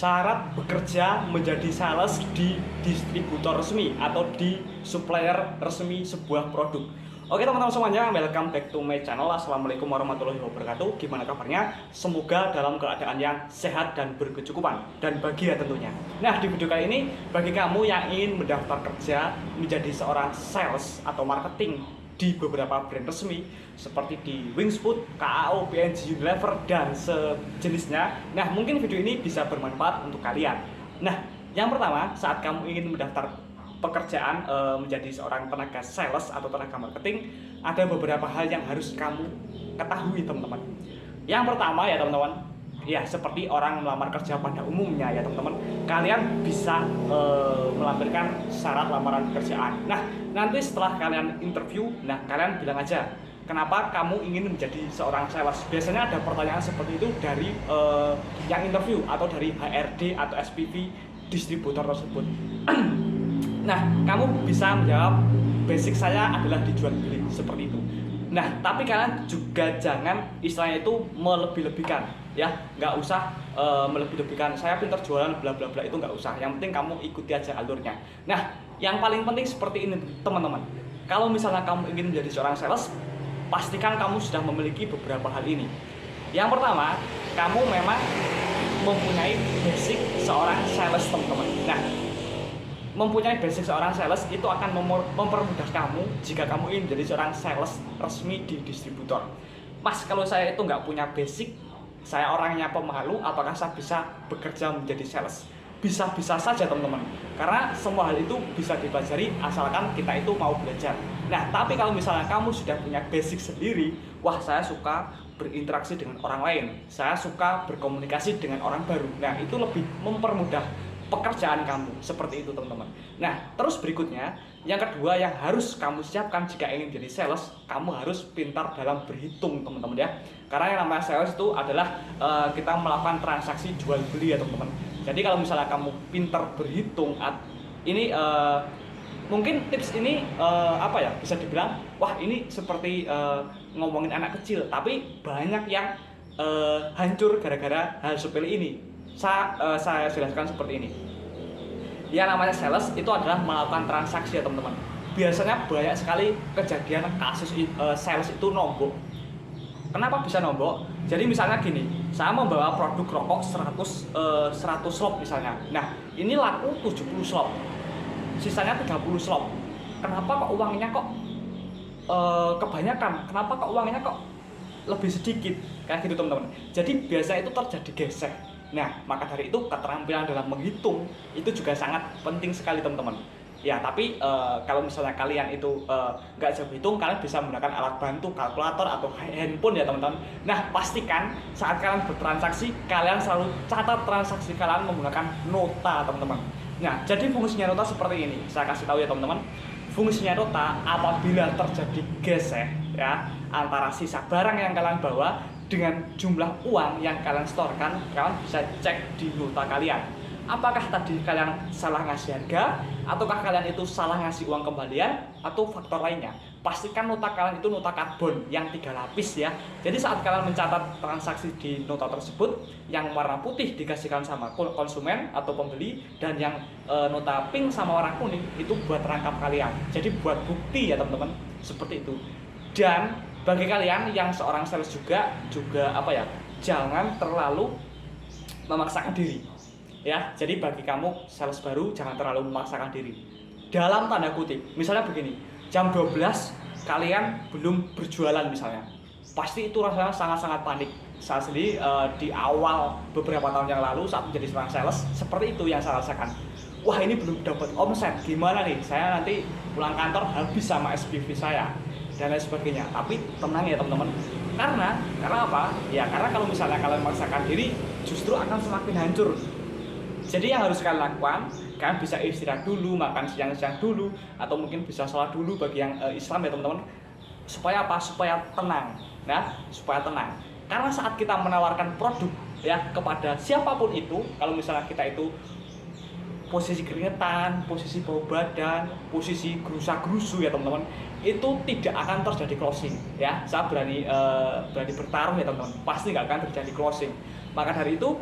syarat bekerja menjadi sales di distributor resmi atau di supplier resmi sebuah produk. Oke teman-teman semuanya, welcome back to my channel. Assalamualaikum warahmatullahi wabarakatuh. Gimana kabarnya? Semoga dalam keadaan yang sehat dan berkecukupan dan bahagia tentunya. Nah, di video kali ini bagi kamu yang ingin mendaftar kerja menjadi seorang sales atau marketing di beberapa brand resmi seperti di Wingsfood, KAO, PNG, Unilever, dan sejenisnya. Nah, mungkin video ini bisa bermanfaat untuk kalian. Nah, yang pertama, saat kamu ingin mendaftar pekerjaan menjadi seorang tenaga sales atau tenaga marketing, ada beberapa hal yang harus kamu ketahui, teman-teman. Yang pertama ya, teman-teman, ya seperti orang melamar kerja pada umumnya ya, teman-teman, kalian bisa melampirkan syarat lamaran pekerjaan. Nah, nanti setelah kalian interview, nah kalian bilang aja kenapa kamu ingin menjadi seorang sales. Biasanya ada pertanyaan seperti itu dari yang interview atau dari HRD atau SPV distributor tersebut. Nah, kamu bisa menjawab basic saya adalah dijual beli, seperti itu. Nah, tapi kalian juga jangan istilahnya itu melebih-lebihkan, ya, nggak usah melebih-lebihkan. Saya pintar jualan, bla bla bla, itu nggak usah. Yang penting kamu ikuti aja alurnya. Nah, yang paling penting seperti ini, teman-teman. Kalau misalnya kamu ingin menjadi seorang sales, pastikan kamu sudah memiliki beberapa hal ini. Yang pertama, kamu memang mempunyai basic seorang sales, teman-teman. Nah, mempunyai basic seorang sales itu akan mempermudah kamu jika kamu ingin menjadi seorang sales resmi di distributor. Mas, kalau saya itu nggak punya basic, saya orangnya pemalu, apakah saya bisa bekerja menjadi sales? Bisa-bisa saja, teman-teman, karena semua hal itu bisa dipelajari asalkan kita itu mau belajar. Nah, tapi kalau misalnya kamu sudah punya basic sendiri, wah, saya suka berinteraksi dengan orang lain, saya suka berkomunikasi dengan orang baru, nah itu lebih mempermudah pekerjaan kamu, seperti itu, teman-teman. Nah, terus berikutnya, yang kedua yang harus kamu siapkan jika ingin jadi sales, kamu harus pintar dalam berhitung, teman-teman, ya. Karena yang namanya sales itu adalah kita melakukan transaksi jual beli ya, teman-teman. Jadi kalau misalnya kamu pintar berhitung, ini mungkin tips ini apa ya, bisa dibilang, wah ini seperti ngomongin anak kecil, tapi banyak yang hancur gara-gara hal sepele ini. Saya jelaskan seperti ini. Yang namanya sales itu adalah melakukan transaksi ya, teman-teman. Biasanya banyak sekali kejadian kasus sales itu nombok. Kenapa bisa nombok? Jadi misalnya gini, saya membawa produk rokok 100 slop misalnya. Nah, ini laku 70 slop, sisanya 30 slop. Kenapa kok uangnya kok kebanyakan? Kenapa kok uangnya kok lebih sedikit? Kayak gitu, teman-teman. Jadi biasanya itu terjadi gesek. Nah, maka dari itu keterampilan dalam menghitung itu juga sangat penting sekali, teman-teman. Ya, tapi kalau misalnya kalian itu nggak jago hitung, kalian bisa menggunakan alat bantu, kalkulator atau handphone ya, teman-teman. Nah, pastikan saat kalian bertransaksi, kalian selalu catat transaksi kalian menggunakan nota, teman-teman. Nah, jadi fungsinya nota seperti ini. Saya kasih tahu ya, teman-teman. Fungsinya nota apabila terjadi gesek ya antara sisa barang yang kalian bawa dengan jumlah uang yang kalian setorkan, kalian bisa cek di nota kalian. Apakah tadi kalian salah ngasih harga, ataukah kalian itu salah ngasih uang kembalian, atau faktor lainnya. Pastikan nota kalian itu nota karbon yang 3 lapis ya. Jadi saat kalian mencatat transaksi di nota tersebut, yang warna putih dikasihkan sama konsumen atau pembeli, dan yang nota pink sama warna kuning itu buat rangkap kalian. Jadi buat bukti ya, teman-teman, seperti itu. Dan bagi kalian yang seorang sales juga apa ya, jangan terlalu memaksakan diri ya. Jadi bagi kamu sales baru, jangan terlalu memaksakan diri dalam tanda kutip. Misalnya begini, jam 12 kalian belum berjualan misalnya, pasti itu rasanya sangat-sangat panik. Saya sendiri di awal beberapa tahun yang lalu saat menjadi seorang sales, seperti itu yang saya rasakan. Wah, ini belum dapat omset, gimana nih, saya nanti pulang kantor habis sama SPV saya dan lain sebagainya. Tapi tenang ya, teman-teman, karena apa ya, karena kalau misalnya kalian memaksakan diri, justru akan semakin hancur. Jadi yang harus kalian lakukan, kalian bisa istirahat dulu, makan siang-siang dulu, atau mungkin bisa sholat dulu bagi yang Islam ya, teman-teman. Supaya apa? Supaya tenang. Nah, supaya tenang. Karena saat kita menawarkan produk ya kepada siapapun itu, kalau misalnya kita itu posisi keringetan, posisi bau badan, posisi gerusa-gerusu ya, teman-teman, itu tidak akan terjadi closing ya. Saya berani bertaruh ya, teman-teman, pasti nggak akan terjadi closing. Maka dari itu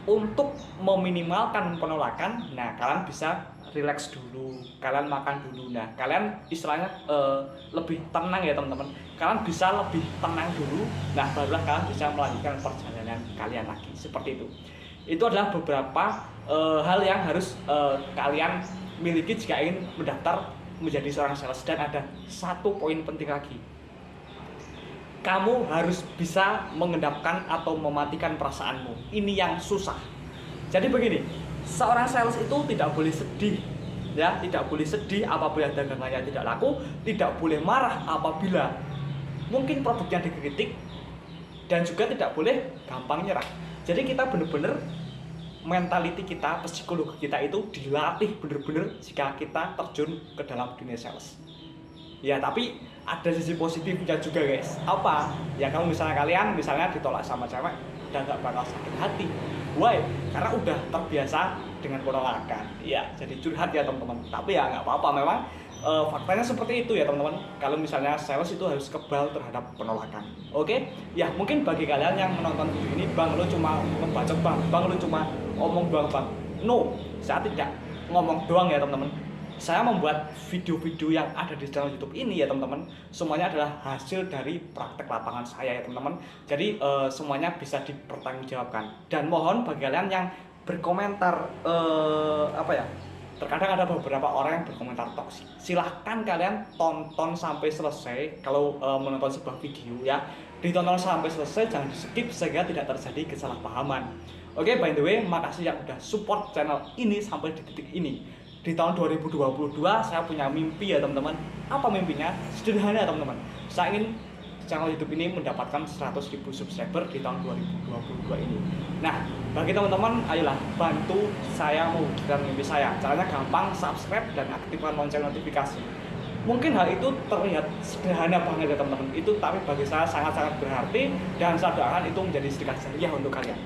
untuk meminimalkan penolakan, nah kalian bisa relax dulu, kalian makan dulu. Nah kalian istilahnya lebih tenang ya teman-teman, kalian bisa lebih tenang dulu, nah barulah kalian bisa melanjutkan perjalanan kalian lagi, seperti itu. Itu adalah beberapa hal yang harus kalian miliki jika ingin mendaftar menjadi seorang sales. Dan ada satu poin penting lagi, kamu harus bisa mengendapkan atau mematikan perasaanmu. Ini yang susah. Jadi begini, seorang sales itu tidak boleh sedih, ya, tidak boleh sedih apabila dagangannya tidak laku, tidak boleh marah apabila mungkin produknya dikritik, dan juga tidak boleh gampang nyerah. Jadi kita benar-benar mentality kita, psikologi kita itu dilatih benar-benar jika kita terjun ke dalam dunia sales. Ya tapi ada sisi positifnya juga guys. Apa? Ya kamu kalian misalnya ditolak sama cewek, udah gak bakal sakit hati. Why? Karena udah terbiasa dengan penolakan. Ya jadi curhat ya teman-teman. Tapi ya nggak apa-apa, memang faktanya seperti itu ya teman-teman. Kalau misalnya sales itu harus kebal terhadap penolakan. Oke? Ya mungkin bagi kalian yang menonton video ini, bang lu cuma membacok bang lu cuma ngomong doang bang. No, saya tidak ngomong doang ya teman-teman. Saya membuat video-video yang ada di channel YouTube ini ya teman-teman, semuanya adalah hasil dari praktek lapangan saya ya teman-teman. Jadi semuanya bisa dipertanggungjawabkan. Dan mohon bagi kalian yang berkomentar terkadang ada beberapa orang yang berkomentar toksik, silahkan kalian tonton sampai selesai. Kalau menonton sebuah video ya, ditonton sampai selesai, jangan di skip sehingga tidak terjadi kesalahpahaman. Oke, by the way, makasih yang udah support channel ini sampai di titik ini. Di tahun 2022 saya punya mimpi ya teman-teman. Apa mimpinya? Sederhana teman-teman. Saya ingin channel YouTube ini mendapatkan 100.000 subscriber di tahun 2022 ini. Nah, bagi teman-teman, ayolah bantu saya mewujudkan mimpi saya. Caranya gampang, subscribe dan aktifkan lonceng notifikasi. Mungkin hal itu terlihat sederhana banget ya teman-teman. Itu tapi bagi saya sangat-sangat berarti, dan saya doakan itu menjadi sedekah jariah untuk kalian.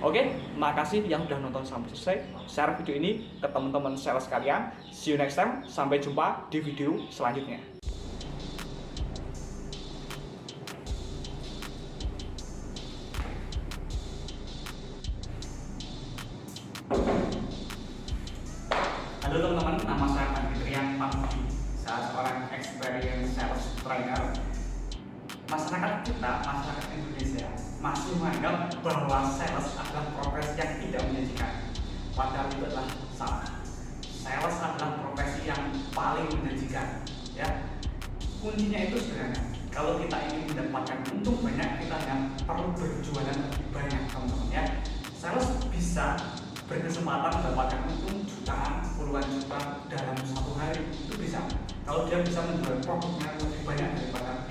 Oke, makasih yang udah nonton sampai selesai. Share video ini ke teman-teman sales kalian. See you next time. Sampai jumpa di video selanjutnya. Halo teman-teman, nama saya Fitrian Pamudi. Saya seorang experienced sales trainer. Masyarakat kita, masyarakat Indonesia masih menganggap bahwa sales adalah profesi yang tidak menjanjikan. Padahal itu adalah salah. Sales adalah profesi yang paling menjanjikan. Ya, kuncinya itu sederhana. Kalau kita ingin mendapatkan untung banyak, kita hanya perlu berjualan lebih banyak, teman-teman ya. Sales bisa berkesempatan mendapatkan untung jutaan, puluhan juta dalam satu hari. Itu bisa. Kalau dia bisa menjual produknya lebih banyak daripada